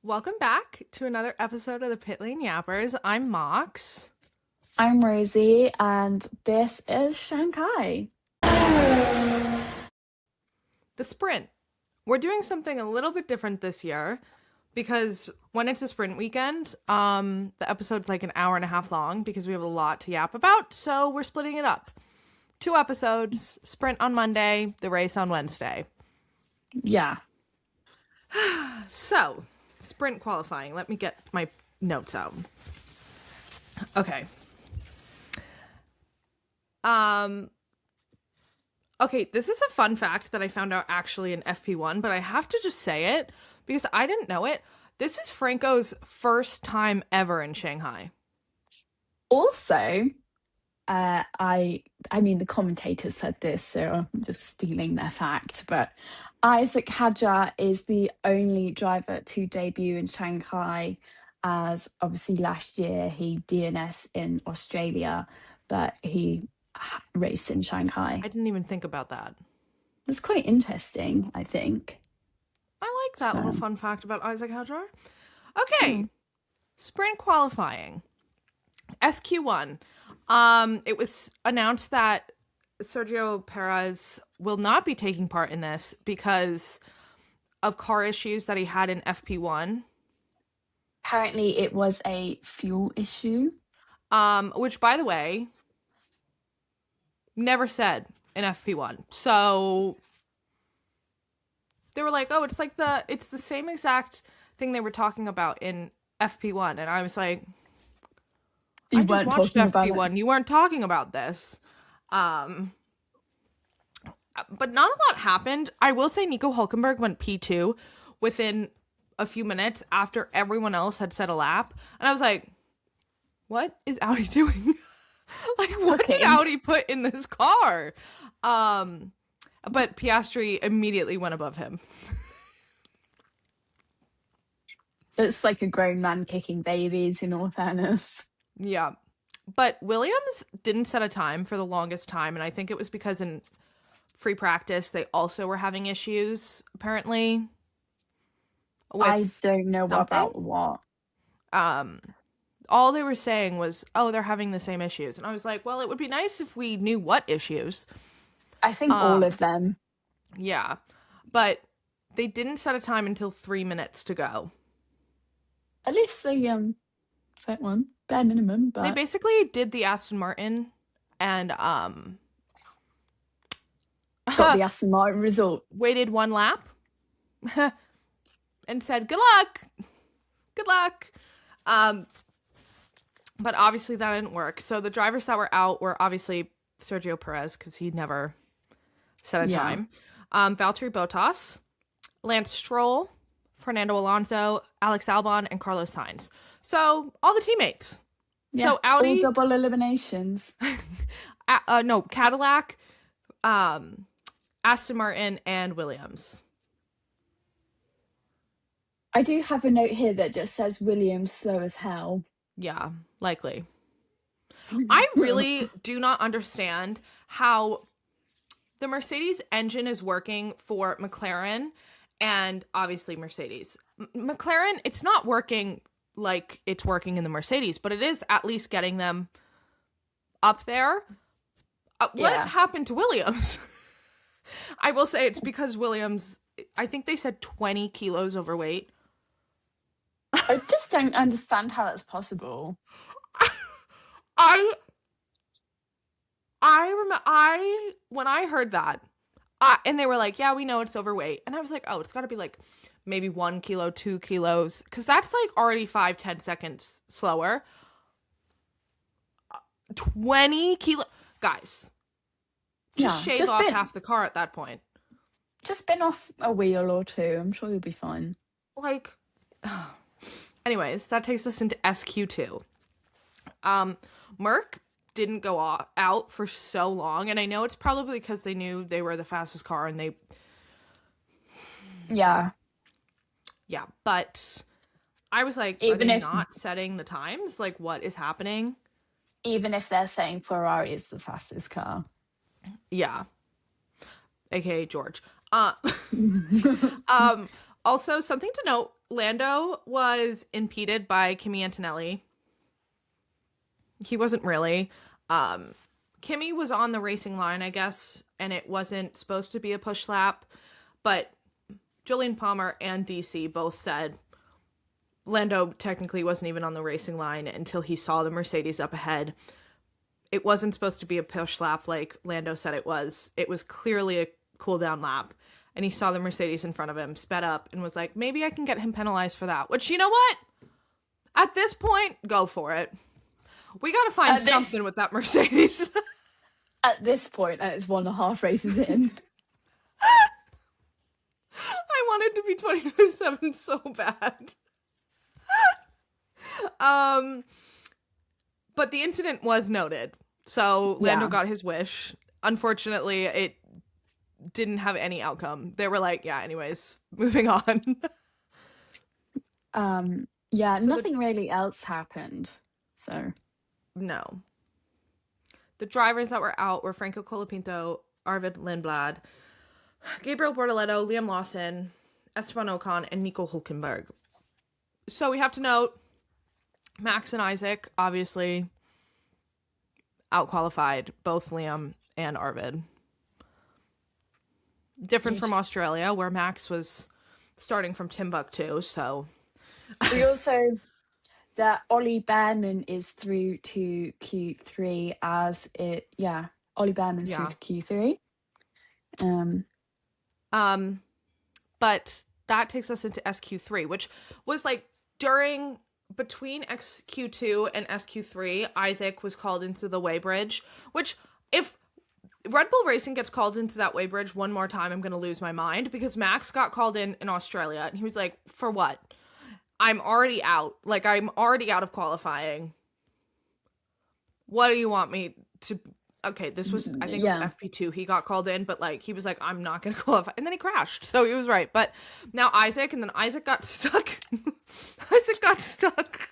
Welcome back to another episode of the Pit Lane Yappers. I'm Mox. I'm Rosie, and this is Shanghai. The sprint. We're doing something a little bit different this year because when it's a sprint weekend, the episode's like an hour and a half long because we have a lot to yap about, so we're splitting it up. 2 episodes, sprint on Monday, the race on Wednesday. Yeah. So, sprint qualifying. Let me get my notes out. Okay. Okay, this is a fun fact that I found out actually in FP1, but I have to just say it because I didn't know it. This is Franco's first time ever in Shanghai. Also, I mean the commentators said this, so I'm just stealing their fact, but Isaac Hadjar is the only driver to debut in Shanghai, as obviously last year he DNS in Australia, but he raced in Shanghai. I didn't even think about that. It's quite interesting, I think. I like that little fun fact about Isaac Hadjar. Okay, sprint qualifying. SQ1. It was announced that Sergio Perez will not be taking part in this because of car issues that he had in FP1. Apparently it was a fuel issue. Which, by the way, never said in FP1. So they were like, oh, it's the same exact thing they were talking about in FP1. And I was like, I just watched FP1. You weren't talking about this. But not a lot happened. I will say Nico Hülkenberg went P2 within a few minutes after everyone else had set a lap. And I was like, what is Audi doing? Like, what did Audi put in this car? But Piastri immediately went above him. It's like a grown man kicking babies, in all fairness. Yeah. But Williams didn't set a time for the longest time, and I think it was because in free practice they also were having issues, apparently. I don't know about what. All they were saying was, oh, they're having the same issues. And I was like, well, it would be nice if we knew what issues. I think all of them. Yeah. But they didn't set a time until 3 minutes to go. At least they set one, bare minimum. But they basically did the Aston Martin and got the Aston Martin result. Waited 1 lap and said, good luck. But obviously that didn't work. So the drivers that were out were obviously Sergio Perez, because he never set a time. Valtteri Bottas, Lance Stroll, Fernando Alonso, Alex Albon, and Carlos Sainz. So all the teammates. Yeah, so Audi, all double eliminations. No, Cadillac, Aston Martin, and Williams. I do have a note here that just says Williams slow as hell. Yeah, likely. I really do not understand how the Mercedes engine is working for McLaren and obviously Mercedes. McLaren, it's not working like it's working in the Mercedes, but it is at least getting them up there. What happened to Williams? I will say it's because Williams, I think they said 20 kilos overweight. I just don't understand how that's possible. When I heard that, and they were like, yeah, we know it's overweight. And I was like, oh, it's got to be like maybe 1 kilo, 2 kilos. Because that's like already 5-10 seconds slower. 20 kilo. Guys, just shave off half the car at that point. Just spin off a wheel or two. I'm sure you'll be fine. Like, anyways, that takes us into SQ2. Merc didn't go out for so long, and I know it's probably because they knew they were the fastest car, and they... Yeah, but I was like, even are they not setting the times? Like, what is happening? Even if they're saying Ferrari is the fastest car. Yeah. AKA George. Also, something to note Lando was impeded by Kimi Antonelli. He wasn't really. Kimi was on the racing line, I guess, and it wasn't supposed to be a push lap, but Julian Palmer and DC both said Lando technically wasn't even on the racing line until he saw the Mercedes up ahead. It wasn't supposed to be a push lap like Lando said it was. It was clearly a cool down lap. And he saw the Mercedes in front of him, sped up, and was like, maybe I can get him penalized for that. Which, you know what? At this point, go for it. We gotta find something with that Mercedes. At this point, and it's 1.5 races in. I wanted to be 2027 so bad. But the incident was noted. So Lando got his wish. Unfortunately, it didn't have any outcome. They were like, yeah, anyways, moving on. So nothing really else happened. So no. The drivers that were out were Franco Colapinto, Arvid Lindblad, Gabriel Bortoleto, Liam Lawson, Esteban Ocon, and Nico Hulkenberg. So we have to note, Max and Isaac, obviously, outqualified both Liam and Arvid. Different from Australia, where Max was starting from Timbuktu, so... We also... that Ollie Behrman is through to Q3 as it... Yeah, Ollie Behrman's through to Q3. But that takes us into SQ3, which was like between SQ2 and SQ3, Isaac was called into the weighbridge, which if Red Bull Racing gets called into that weighbridge one more time, I'm going to lose my mind, because Max got called in Australia and he was like, for what? I'm already out. Like, I'm already out of qualifying. What do you want me to... Okay, this was, I think it was FP2 he got called in, but like, he was like, I'm not going to qualify. And then he crashed. So he was right. But now Isaac, and then Isaac got stuck. Isaac got stuck.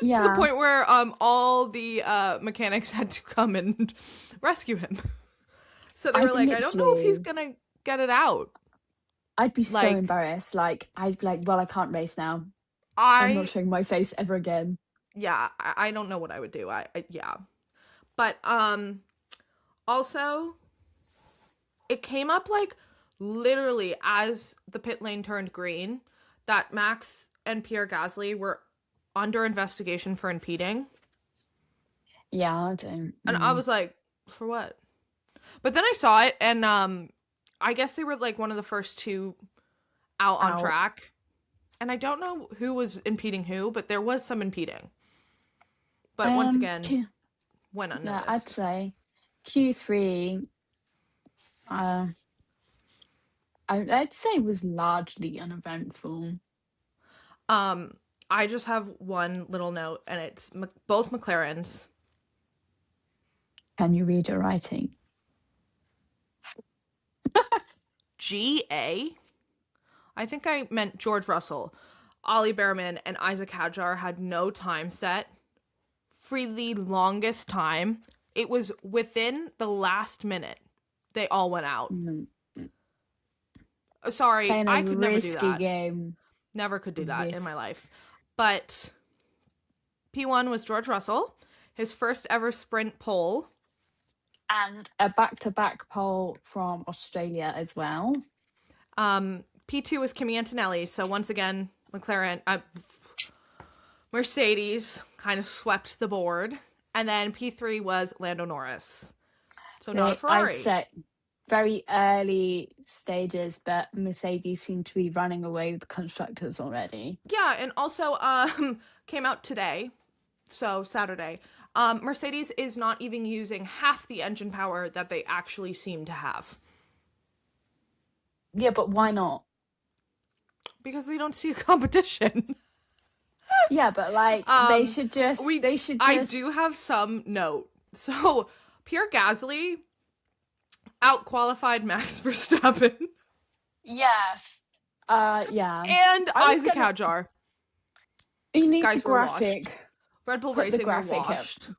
Yeah. To the point where all the mechanics had to come and rescue him. So they were like, I don't know if he's going to get it out. I'd be so embarrassed. Like, I'd be like, well, I can't race now. I'm not showing my face ever again. Yeah, I don't know what I would do. Yeah. But also, it came up like literally as the pit lane turned green that Max and Pierre Gasly were under investigation for impeding. Yeah, I don't. And I was like, for what? But then I saw it, and I guess they were like one of the first two out on track. And I don't know who was impeding who, but there was some impeding. But once again... went unnoticed. Yeah, I'd say Q3, I'd say it was largely uneventful. I just have one little note, and it's both McLarens. Can you read your writing? GA? I think I meant George Russell. Ollie Behrman and Isaac Hadjar had no time set. For the longest time, it was within the last minute they all went out. Sorry, I could never do that. Game. Never could do that in my life. But P1 was George Russell, his first ever sprint pole. And a back-to-back pole from Australia as well. P2 was Kimi Antonelli. So once again, Mercedes kind of swept the board. And then P3 was Lando Norris. So not a Ferrari. I'd say very early stages, but Mercedes seemed to be running away with the constructors already. Yeah, and also came out today, so Saturday. Mercedes is not even using half the engine power that they actually seem to have. Yeah, but why not? Because they don't see a competition. Yeah, but like they should just. I do have some note. So Pierre Gasly outqualified Max Verstappen. Yes. Yeah. And Isaac Hadjar. You need the graphic. Red Bull Racing were washed.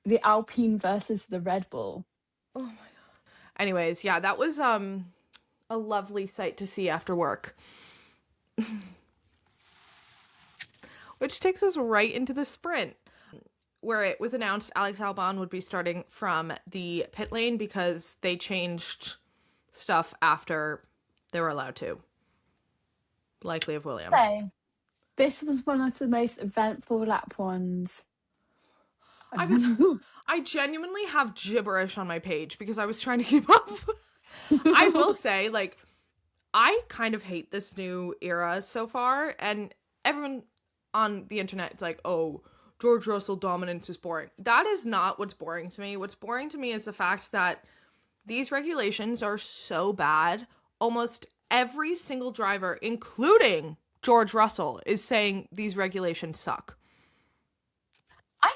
The Alpine versus the Red Bull. Oh my god. Anyways, yeah, that was a lovely sight to see after work. Which takes us right into the sprint, where it was announced Alex Albon would be starting from the pit lane because they changed stuff after they were allowed to. Likely of Williams. So, this was one of the most eventful lap ones. I genuinely have gibberish on my page because I was trying to keep up. I will say, like, I kind of hate this new era so far, and everyone on the internet is like, oh, George Russell dominance is boring. That is not what's boring to me. What's boring to me is the fact that these regulations are so bad. Almost every single driver, including George Russell, is saying these regulations suck. I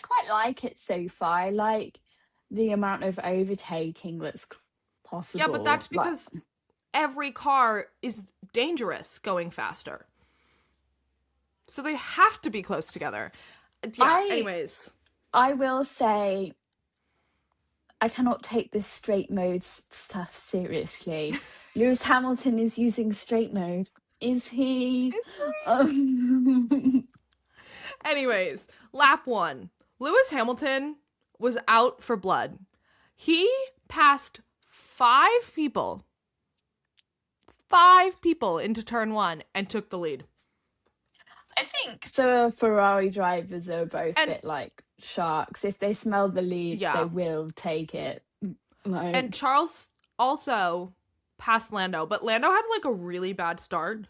quite like it so far. I like the amount of overtaking that's possible. Yeah, but that's because every car is dangerous going faster. So they have to be close together. Yeah, anyways. I will say I cannot take this straight mode stuff seriously. Lewis Hamilton is using straight mode. Is he? Anyways, lap 1. Lewis Hamilton was out for blood. He passed 5 people into turn 1 and took the lead. I think the Ferrari drivers are both a bit like sharks. If they smell the lead, they will take it. Like... And Charles also passed Lando, but Lando had like a really bad start.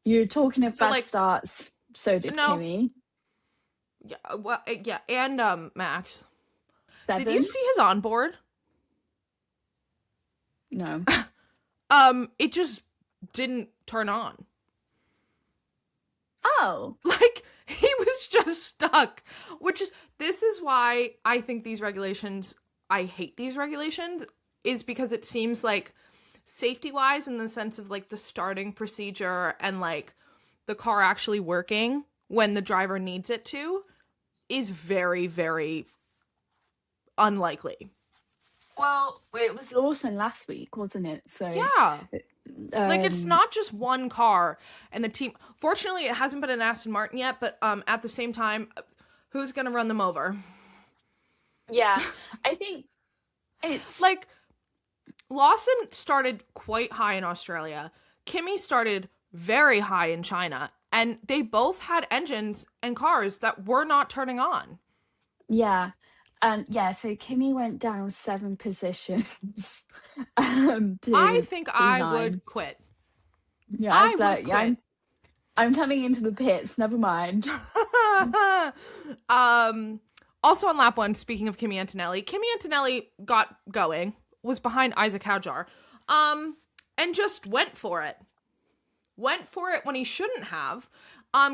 You're talking of bad starts. So did Kimi. Yeah, well, yeah, and Max. 7? Did you see his onboard? No. It just didn't turn on. Oh. Like, he was just stuck. This is why I think these regulations, I hate these regulations, is because it seems like safety-wise, in the sense of, like, the starting procedure and, like, the car actually working when the driver needs it to, is very, very unlikely. Well, it was Lawson last week, wasn't it? So yeah. Like, it's not just one car and the team. Fortunately, it hasn't been an Aston Martin yet, but at the same time, who's going to run them over? Yeah, I think it's... Like, Lawson started quite high in Australia. Kimi started very high in China. And they both had engines and cars that were not turning on. Yeah. So Kimi went down 7 positions. I think I would quit. Yeah, I would quit. I'm coming into the pits, never mind. Also on lap 1, speaking of Kimi Antonelli got going, was behind Isaac Hadjar, and just went for it. Went for it when he shouldn't have.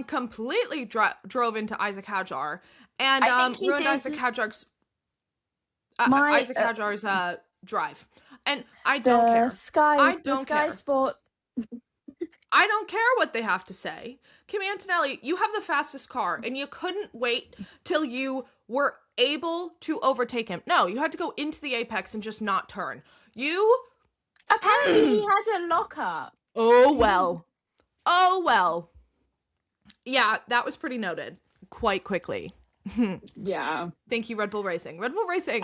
Completely drove into Isaac Hadjar and ruined Isaac Hadjar's drive. And I don't care. Sky Sport. I don't care what they have to say. Kimi Antonelli, you have the fastest car, and you couldn't wait till you were able to overtake him. No, you had to go into the apex and just not turn. Apparently he had a lockup. Oh, well. Yeah, that was pretty noted quite quickly. Yeah. Thank you, Red Bull Racing. Red Bull Racing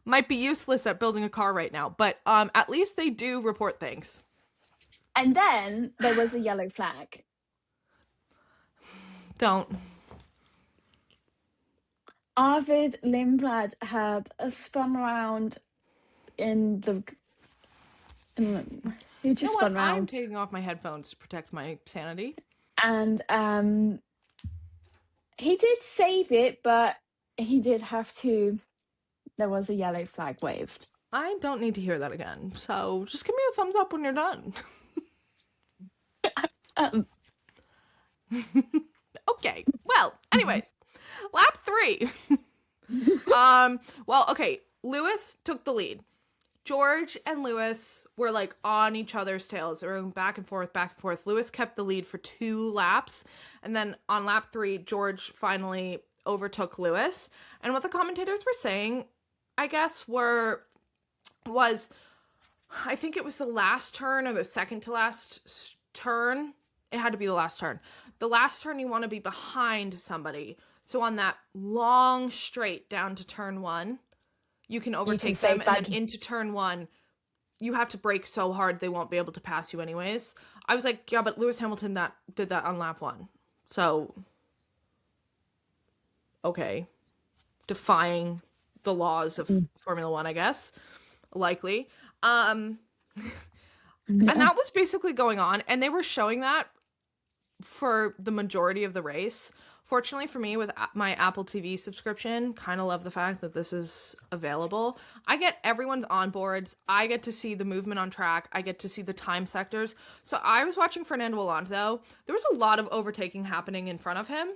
might be useless at building a car right now, but at least they do report things. And then there was a yellow flag. Don't. Arvid Lindblad had a spun around in the... He just spun around. I'm taking off my headphones to protect my sanity. And he did save it, but he did have to... There was a yellow flag waved. I don't need to hear that again, so just give me a thumbs up when you're done. Okay, well, anyways, lap 3. Okay, Lewis took the lead. George and Lewis were like on each other's tails. They were going back and forth, back and forth. Lewis kept the lead for 2 laps. And then on lap 3, George finally overtook Lewis. And what the commentators were saying, I guess, was, I think it was the last turn or the second to last turn. It had to be the last turn. the last turn you want to be behind somebody. So on that long straight down to turn 1, you can overtake them, and then into turn 1, you have to brake so hard they won't be able to pass you anyways. I was like, yeah, but Lewis Hamilton did that on lap 1. So, okay. Defying the laws of Formula 1, I guess. Likely. And that was basically going on, and they were showing that for the majority of the race. Fortunately for me, with my Apple TV subscription, kind of love the fact that this is available. I get everyone's onboards. I get to see the movement on track. I get to see the time sectors. So I was watching Fernando Alonso. There was a lot of overtaking happening in front of him.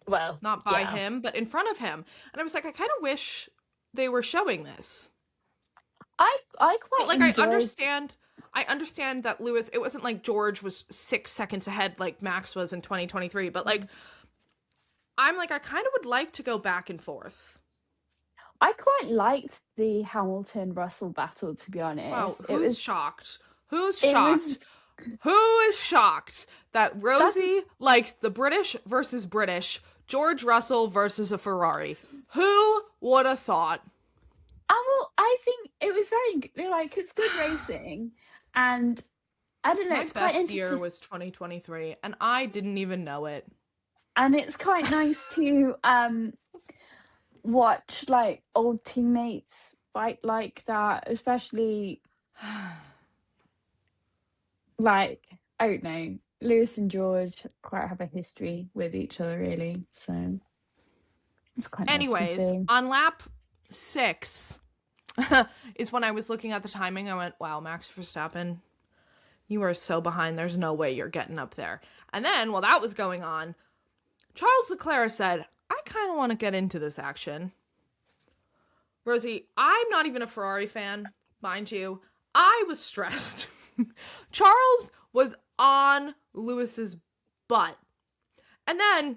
Well, not by him, but in front of him. And I was like, I kind of wish they were showing this. I quite like enjoyed... I understand that Lewis, it wasn't like George was 6 seconds ahead like Max was in 2023, but like, I'm like, I kind of would like to go back and forth. I quite liked the Hamilton-Russell battle, to be honest. Wow, who's shocked? Who's shocked? Who is shocked that Rosie likes the British versus British, George Russell versus a Ferrari? Who would have thought? Well, I think it was very, like, it's good racing. And I don't know, my best year was 2023, and I didn't even know it. And it's quite nice to watch like old teammates fight like that, especially like, I don't know, Lewis and George quite have a history with each other, really. So it's quite nice to see. On lap 6 is when I was looking at the timing. I went, wow, Max Verstappen, you are so behind. There's no way you're getting up there. And then while that was going on, Charles Leclerc said, I kind of want to get into this action. Rosie, I'm not even a Ferrari fan, mind you. I was stressed. Charles was on Lewis's butt. And then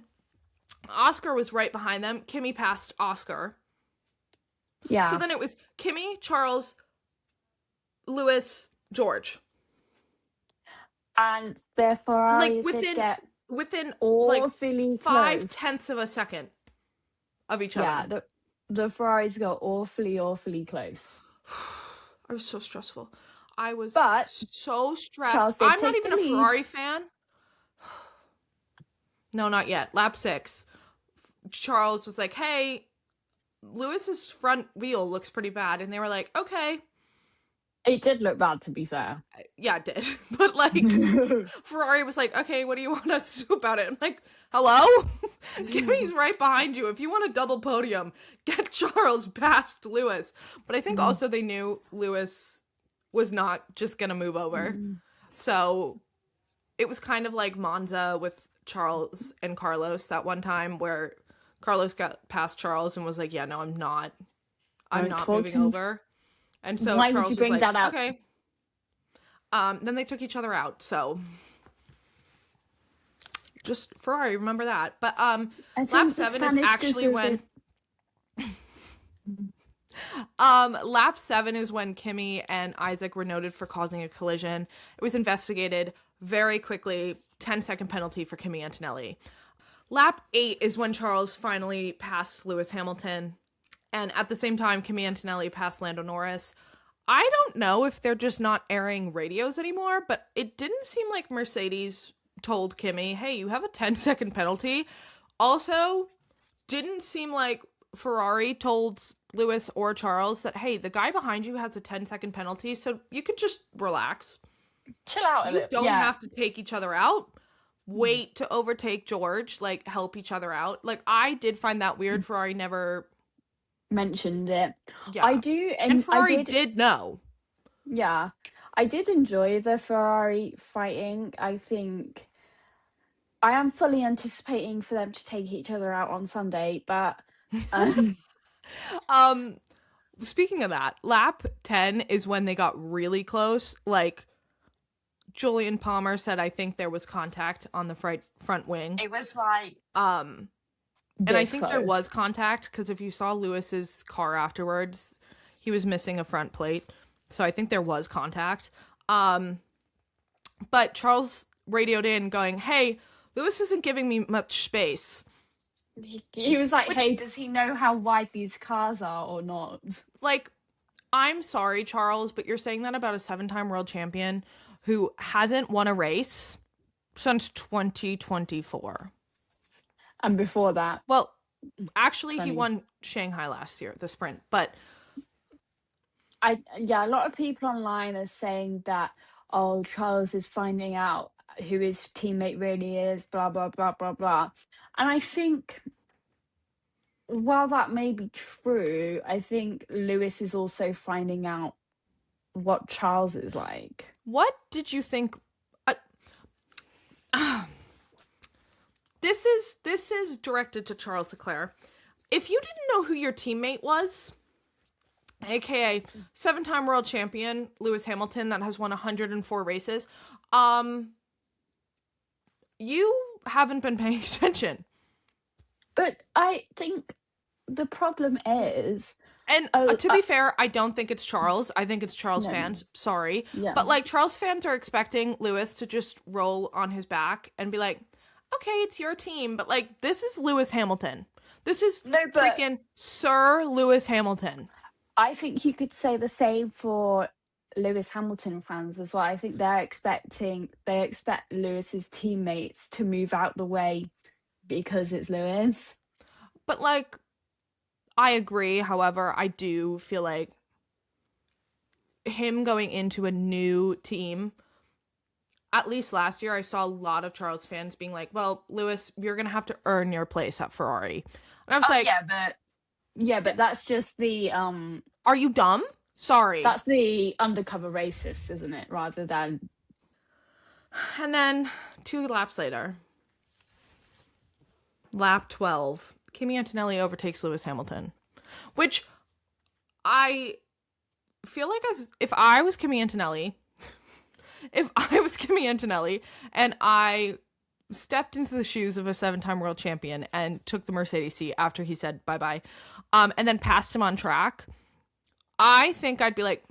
Oscar was right behind them. Kimi passed Oscar. Yeah. So then it was Kimi, Charles, Lewis, George. And their Ferraris within awfully like 5/10 of a second of each other. Yeah, the Ferraris got awfully close. I was so stressful. I was so stressed. Charles, I'm not even a Ferrari fan. No, not yet. Lap 6. Charles was like, hey, Lewis's front wheel looks pretty bad. And they were like, okay. It did look bad, to be fair. Yeah, it did. But like, Ferrari was like, okay, what do you want us to do about it? I'm like, hello? Kimi's right behind you. If you want a double podium, get Charles past Lewis. But I think also they knew Lewis was not just going to move over. So it was kind of like Monza with Charles and Carlos that one time where Carlos got past Charles and was like, yeah, no, I'm not moving over. And so why Charles would you bring was like, that up? okay. Then they took each other out. So just Ferrari, remember that. But lap 7 is actually when lap 7 is when Kimi and Isaac were noted for causing a collision. It was investigated very quickly. 10-second penalty for Kimi Antonelli. Lap 8 is when Charles finally passed Lewis Hamilton. And at the same time, Kimi Antonelli passed Lando Norris. I don't know if they're just not airing radios anymore, but it didn't seem like Mercedes told Kimi, hey, you have a 10-second penalty. Also, didn't seem like Ferrari told Lewis or Charles that, hey, the guy behind you has a 10-second penalty, so you could just relax. Chill out a bit. You don't have to take each other out. Wait to overtake George, like, help each other out. Like, I did find that weird. Ferrari never mentioned it. Yeah. I do, and Ferrari did know. Yeah. I did enjoy the Ferrari fighting. I think I am fully anticipating for them to take each other out on Sunday, but speaking of that, lap 10 is when they got really close. Like, Julian Palmer said, I think there was contact on the front wing. It was like and I think there was contact because if you saw Lewis's car afterwards, he was missing a front plate. So I think there was contact. But Charles radioed in going, hey, Lewis isn't giving me much space. He was like, Which, hey, does he know how wide these cars are or not? like, I'm sorry, Charles, but you're saying that about a 7-time world champion who hasn't won a race since 2024. And before that, Well, actually, he 20. won Shanghai last year, the sprint. But A lot of people online are saying that, oh, Charles is finding out who his teammate really is, blah, blah, blah, blah, blah. And I think, while that may be true, I think Lewis is also finding out what Charles is like. what did you think? This is directed to Charles Leclerc. If you didn't know who your teammate was, aka 7-time world champion Lewis Hamilton that has won 104 races, you haven't been paying attention. But I think the problem is, and to be fair, I don't think it's Charles. I think it's Charles fans. Sorry. Yeah. But like Charles fans are expecting Lewis to just roll on his back and be like, okay, it's your team. But like, this is Lewis Hamilton. This is freaking Sir Lewis Hamilton. I think you could say the same for Lewis Hamilton fans as well. I think they expect Lewis's teammates to move out the way because it's Lewis. But like, I agree. However, I do feel like him going into a new team, at least last year, I saw a lot of Charles fans being like, well, Lewis, you're going to have to earn your place at Ferrari. And I was like, but that's just the are you dumb? Sorry. That's the undercover racist, isn't it? Rather than. And then 2 laps later, lap 12, Kimi Antonelli overtakes Lewis Hamilton, which I feel like if I was Kimi Antonelli, and I stepped into the shoes of a 7-time world champion and took the Mercedes seat after he said bye-bye, and then passed him on track, I think I'd be like,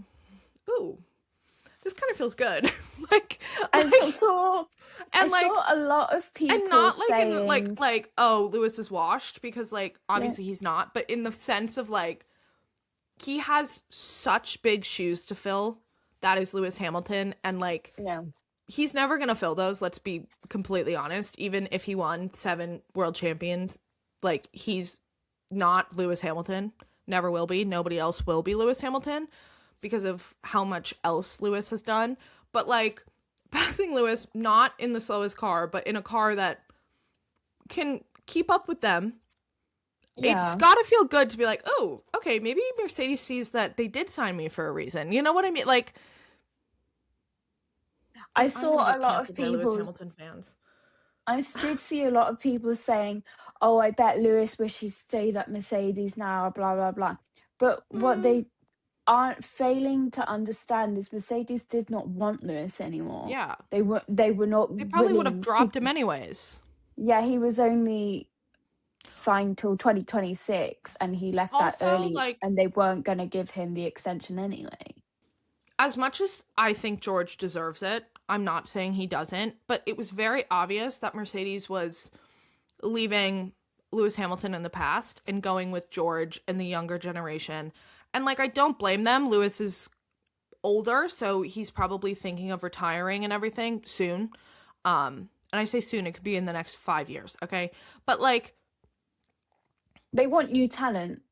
ooh, this kind of feels good. I saw a lot of people and not saying, like oh, Lewis is washed, because like obviously he's not, but in the sense of like, he has such big shoes to fill. That is Lewis Hamilton, and like he's never gonna fill those. Let's be completely honest. Even if he won 7 world champions, like, he's not Lewis Hamilton. Never will be. Nobody else will be Lewis Hamilton because of how much else Lewis has done. But like, passing Lewis, not in the slowest car, but in a car that can keep up with them. It's gotta feel good to be like, oh, okay, maybe Mercedes sees that they did sign me for a reason. You know what I mean? Like, I saw a lot of people, Lewis Hamilton fans. I did see a lot of people saying, oh, I bet Lewis wishes he stayed at Mercedes now, blah, blah, blah. But what they aren't failing to understand is Mercedes did not want Lewis anymore. Yeah. They were not. They probably would have dropped him anyways. Yeah, he was only signed till 2026 and he left that early, and they weren't going to give him the extension anyway. As much as I think George deserves it, I'm not saying he doesn't, but it was very obvious that Mercedes was leaving Lewis Hamilton in the past and going with George and the younger generation. And like, I don't blame them. Lewis is older, so he's probably thinking of retiring and everything soon. And I say soon, it could be in the next 5 years, okay? But like, they want new talent.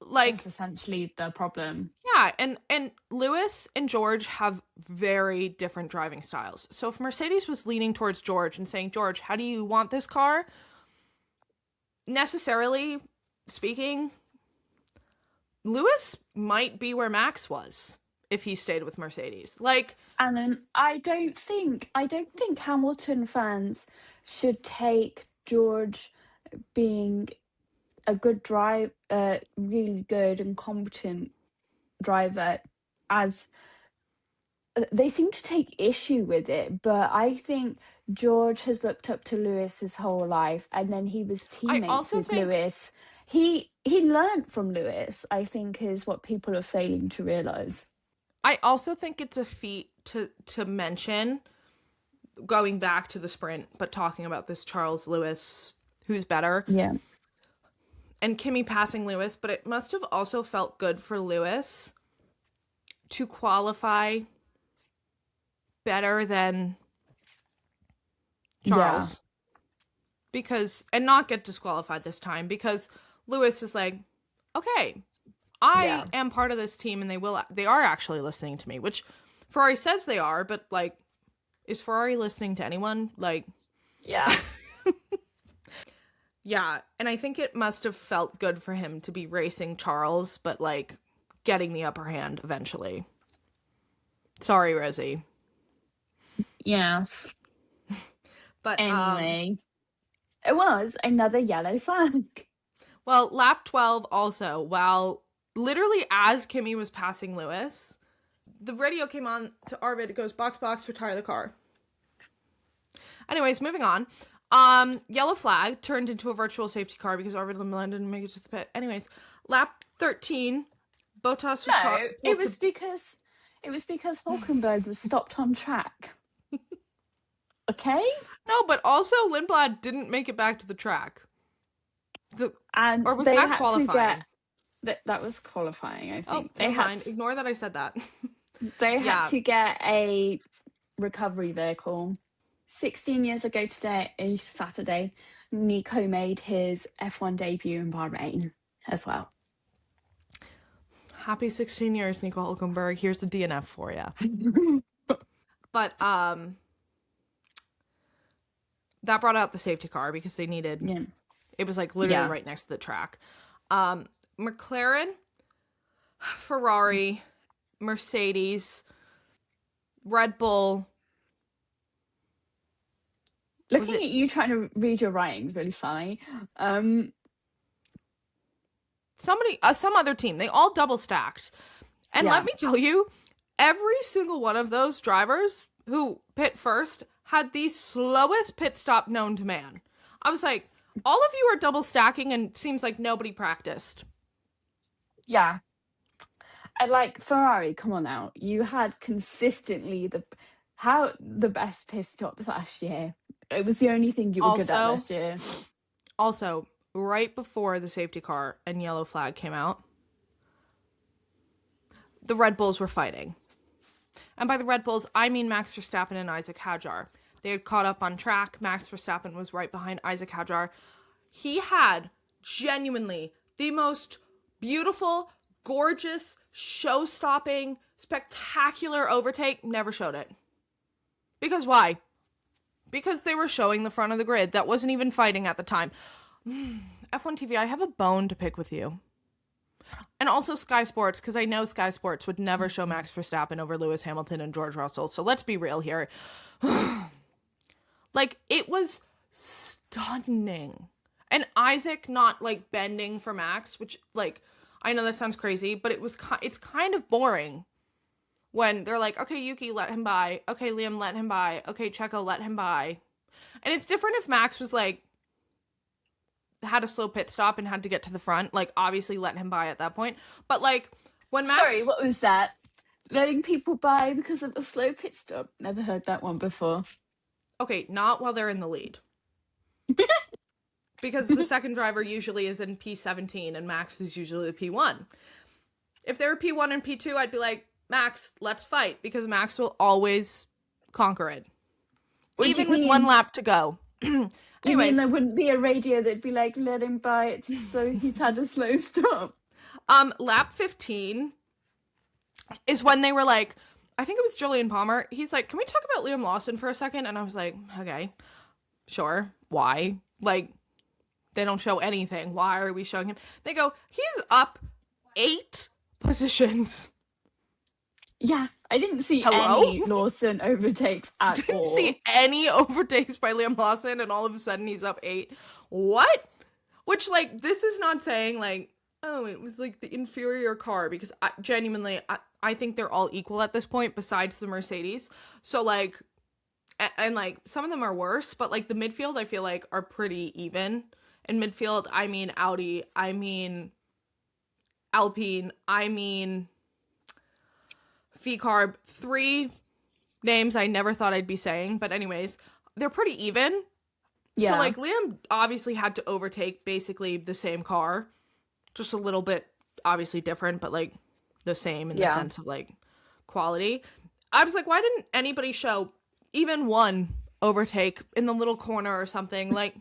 Like, that's essentially the problem. Yeah, and Lewis and George have very different driving styles. So if Mercedes was leaning towards George and saying, George, how do you want this car? Necessarily speaking, Lewis might be where Max was if he stayed with Mercedes. Like, and then I don't think Hamilton fans should take George being a good really good and competent driver as they seem to take issue with it. But I think George has looked up to Lewis his whole life, and then he was teammates with Lewis. He learned from Lewis, I think, is what people are failing to realize. I also think it's a feat to mention going back to the sprint, but talking about this Charles Lewis, who's better, Yeah. and Kimi passing Lewis, but it must have also felt good for Lewis to qualify better than Charles. Yeah. Because, and not get disqualified this time, because Lewis is like, okay, I am part of this team and they are actually listening to me, which Ferrari says they are, but like, is Ferrari listening to anyone? Like, Yeah. yeah. And I think it must have felt good for him to be racing Charles, but like getting the upper hand eventually. Sorry, Rosie. Yes. But Anyway, it was another yellow flag. well, lap 12 also, while literally as Kimi was passing Lewis, the radio came on to Arvid. It goes, box, retire the car. Anyways, moving on. Yellow flag turned into a virtual safety car because Arvid Limland didn't make it to the pit. Anyways, lap 13, Bottas was It was because Hulkenberg was stopped on track. Okay? No, but also Lindblad didn't make it back to the track. And or was they that had qualifying? to get that was qualifying, I think. They had ignore that I said that. They had to get a recovery vehicle. 16 years ago today, a Saturday, Nico made his F1 debut in Bahrain as well. Happy 16 years, Nico Hülkenberg. Here's the DNF for you. But that brought out the safety car because they needed. Yeah. It was like literally right next to the track. McLaren, Ferrari, Mercedes, Red Bull. Looking at you trying to read your writing is really funny. Some other team, they all double stacked. And let me tell you, every single one of those drivers who pit first had the slowest pit stop known to man. I was like, all of you are double stacking and seems like nobody practiced. Yeah. I like Ferrari, come on now. You had consistently the best pit stops last year. It was the only thing you were good at last year. Also, right before the safety car and yellow flag came out, the Red Bulls were fighting. And by the Red Bulls, I mean Max Verstappen and Isaac Hadjar. They had caught up on track. Max Verstappen was right behind Isaac Hadjar. He had genuinely the most beautiful, gorgeous, show-stopping, spectacular overtake. Never showed it. Because why? Because they were showing the front of the grid. That wasn't even fighting at the time. F1 TV, I have a bone to pick with you. And also Sky Sports, because I know Sky Sports would never show Max Verstappen over Lewis Hamilton and George Russell. So let's be real here. Like, it was stunning. And Isaac not, like, bending for Max, which, like, I know that sounds crazy, but it's kind of boring. When they're like, okay, Yuki, let him by. Okay, Liam, let him by. Okay, Checo, let him by. And it's different if Max was like, had a slow pit stop and had to get to the front. Like, obviously let him by at that point. But like, when Max... Sorry, what was that? Letting people by because of a slow pit stop? Never heard that one before. Okay, not while they're in the lead. Because the second driver usually is in P17 and Max is usually the P1. If they were P1 and P2, I'd be like, Max, let's fight, because Max will always conquer it. Even with 1 lap to go. Anyway, you mean there wouldn't be a radio that'd be like, let him by it so he's had a slow stop? Lap 15 is when they were like, I think it was Julian Palmer. He's like, can we talk about Liam Lawson for a second? And I was like, okay, sure. Why? Like, they don't show anything. Why are we showing him? They go, he's up 8 positions. Yeah, I didn't see any Lawson overtakes at all. Didn't see any overtakes by Liam Lawson, and all of a sudden he's up 8. What? Which, like, this is not saying, like, oh, it was, like, the inferior car, because I think they're all equal at this point, besides the Mercedes. So, like, and, like, some of them are worse, but, like, the midfield, I feel like, are pretty even. In midfield, I mean Audi, I mean Alpine, I mean... VCarb, 3 names I never thought I'd be saying, but anyways, they're pretty even. So, Yeah. like, Liam obviously had to overtake basically the same car, just a little bit obviously different, but, like, the same in the Yeah. sense of, like, quality. I was like, why didn't anybody show even one overtake in the little corner or something? Like,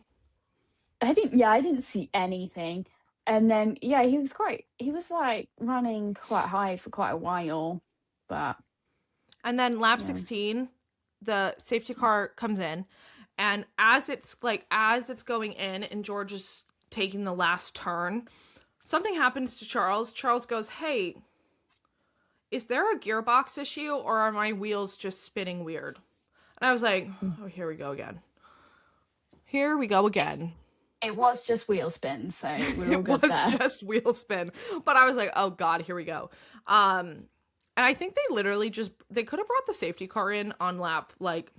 I didn't see anything. And then, yeah, he was like running quite high for quite a while. But, and then lap yeah. 16, the safety car comes in, and as it's going in and George is taking the last turn, something happens to Charles. Charles goes, "Hey, is there a gearbox issue or are my wheels just spinning weird?" And I was like, oh, here we go again. Here we go again. It was just wheel spin, so we're all It good was there. just wheel spin. But I was like, oh God, here we go. And I think they literally they could have brought the safety car in on lap like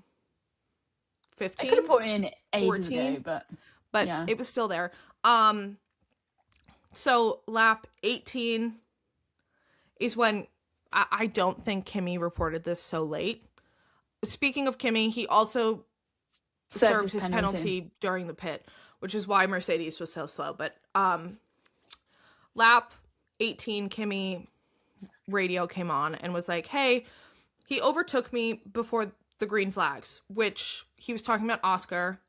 I 15. could have put it in ages 14, ago, but yeah. it was still there. So lap 18 is when I don't think Kimi reported this so late. Speaking of Kimi, he also served his penalty during the pit, which is why Mercedes was so slow. But lap 18, Kimi radio came on and was like, hey, he overtook me before the green flags, which he was talking about Oscar.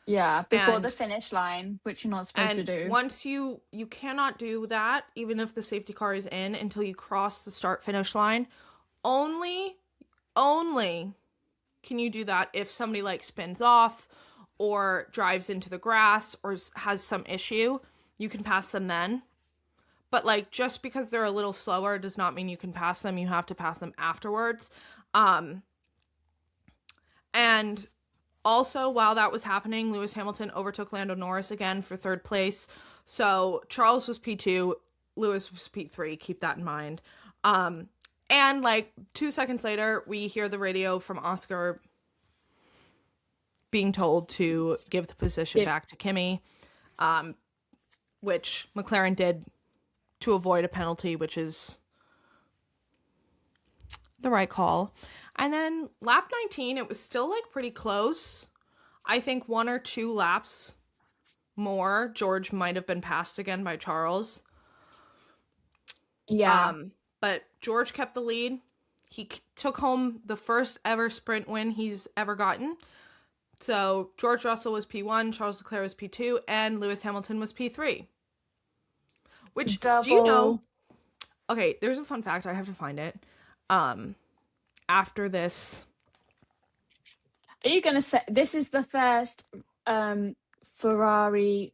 Yeah, before the finish line, which you're not supposed to do. Once you cannot do that, even if the safety car is in, until you cross the start-finish line. Only can you do that if somebody like spins off or drives into the grass or has some issue. You can pass them then. But like, just because they're a little slower does not mean you can pass them. You have to pass them afterwards. And also, while that was happening, Lewis Hamilton overtook Lando Norris again for third place. So Charles was P2, Lewis was P3. Keep that in mind. And like 2 seconds later, we hear the radio from Oscar being told to give the position back to Kimi, which McLaren did to avoid a penalty, which is the right call. And then lap 19, it was still like pretty close. I think 1 or 2 laps more, George might have been passed again by Charles. Yeah. But George kept the lead. He took home the first ever sprint win he's ever gotten. So George Russell was P1, Charles Leclerc was P2, and Lewis Hamilton was P3. Which, do you know? Okay, there's a fun fact. I have to find it. After this. Are you going to say this is the first Ferrari?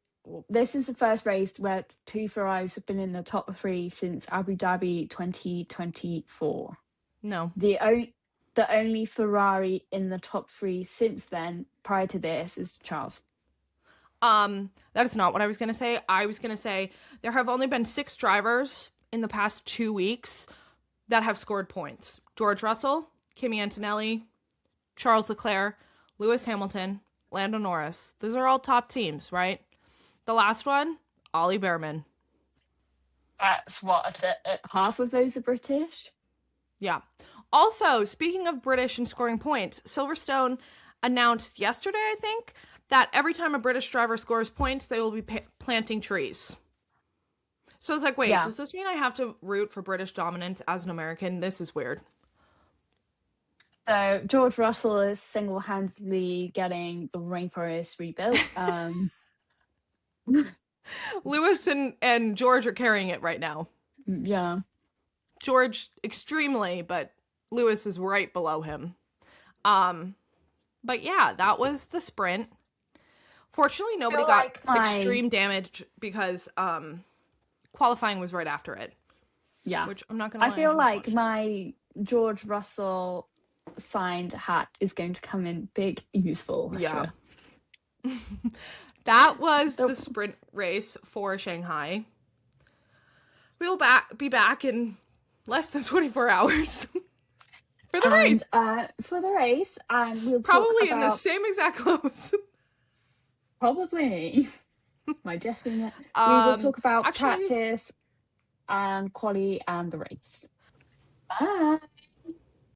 This is the first race where 2 Ferraris have been in the top 3 since Abu Dhabi 2024. No. The only Ferrari in the top 3 since then, prior to this, is Charles. That is not what I was going to say. I was going to say there have only been 6 drivers in the past 2 weeks that have scored points. George Russell, Kimi Antonelli, Charles Leclerc, Lewis Hamilton, Lando Norris. Those are all top teams, right? The last one, Ollie Behrman. That's what, half of those are British? Yeah. Also, speaking of British and scoring points, Silverstone announced yesterday, I think, that every time a British driver scores points, they will be planting trees. So I was like, wait, does this mean I have to root for British dominance as an American? This is weird. So George Russell is single-handedly getting the rainforest rebuilt. Lewis and George are carrying it right now. Yeah. George extremely, but Lewis is right below him. But yeah, that was the sprint. Fortunately, nobody got extreme damage because qualifying was right after it. Yeah. Which I'm not going to lie. I feel like my George Russell signed hat is going to come in big useful. Yeah. Sure. That was the sprint race for Shanghai. We'll be back in less than 24 hours for the race. For the race, we'll probably talk about... in the same exact clothes. Probably. Am I guessing it? We will talk about practice and quali and the race. Bye.